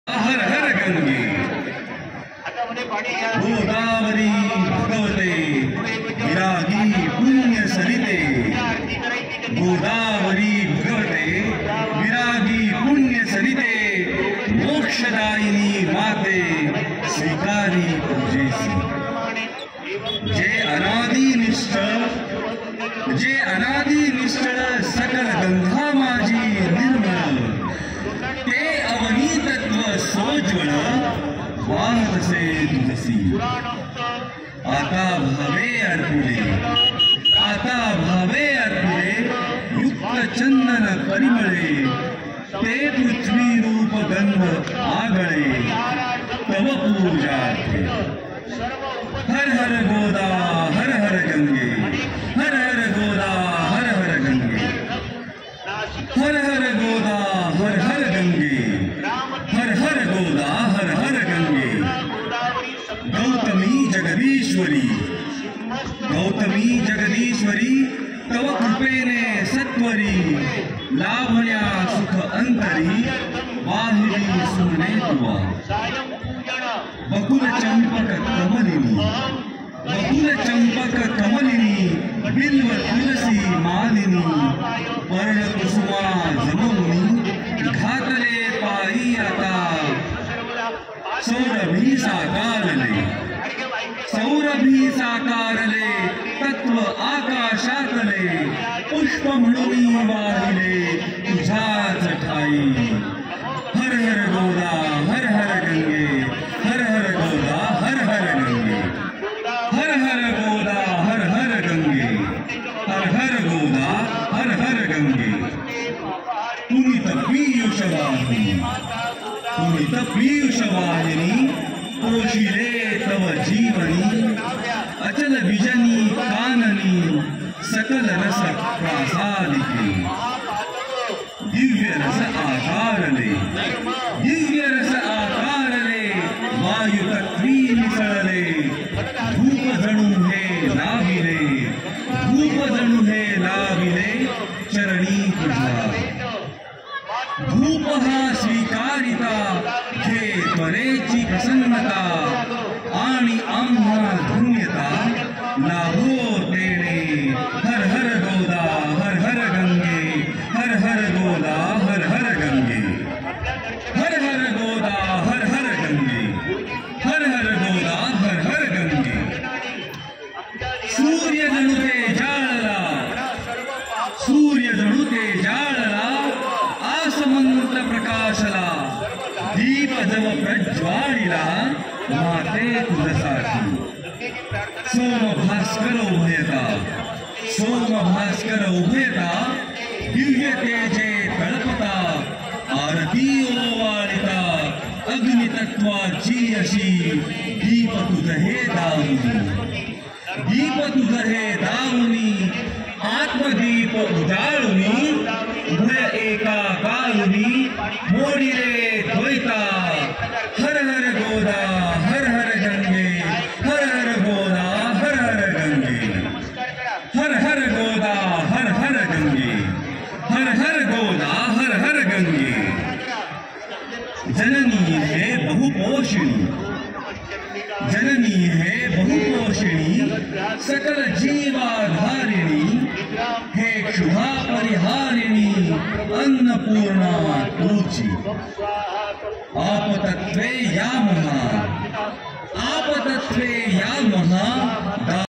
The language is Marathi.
हर हर गंगे गोदावरी भगवते विरागी पुण्य सरिते गोदावरी भगवते विरागी पुण्य सरिते मोक्षदायिनी माते स्वीकारी पूजेसी जे अनादि निष्ठ सकल गंधा माझी निर्मळ ते अवनी तत्व सोज्वळ वाहतसे तुझसी आता भावे अर्पुले युक्त चंदन परिमळे ते पृथ्वी रूप गंध आगळे तव पूजार्थे हर हर गोदा हर हर गंगे हर हर गोदा हर हर गंगे हर हर गोदा हर हर गंगे हर हर गोदा हर हर गंगे गौतमी जगदीश्वरी तव कृपेने सत्वरी लाभण्या सुख अंतरी वाहिनी सुने तुवा बकुल चंपक कमलिनी बिल्व तुलसी मालिनी वर्ण कुसुमा जमुनी घातले पायी आता सौरभी साकारले तत्व आकाशातले पुष्प म्हणून वाहिले तुझ्याच ठाई हर हर गोदा हर हर गंगे हर हर गोदा हर हर गंगे हर हर गोदा हर हर गंगे हर हर गोदा हर हर गंगे पुनीत पीयूष वाहिनी पोषिले तव जीवनी अचल विजनी काननी सकल रस प्रासादिके दिव्य रस आकारले वायु तत्वी मिसळले धूप जणू हे लाविले चरणी तुझा धूप हा स्वीकारिता घे त्वरेची प्रसन्नता आणि आम्हा धन्यता लाभो तेणे हर हर गोदा हर हर गंगे हर हर गोदा हर हर गंगे हर हर गोदा हर हर गंगे हर हर गोदा हर हर गंगे सूर्य जणू ते जाळला आसमंत प्रकाशला दीप जव प्रज्वाळिला माते तुझसाठी सोम भास्कर उभयता दिव्य तेजे तळपता आरती ओवाळिता अग्नितत्वाची अशी दीप तुझ हे दावुनी आत्मदीप उजाळुनी उभय एका काळुनी मोडिले द्वैता हर हर गोदा हर हर गंगे हर हर गोदा हर हर गंगे हर हर गोदा हर हर गंगे हर हर गोदा हर हर गंगे जननी है बहुपोषिणी सकल जीवाधारिणी हे क्षुधा परिहारिणी अन्नपूर्णा तुझी आपतत्वे या महा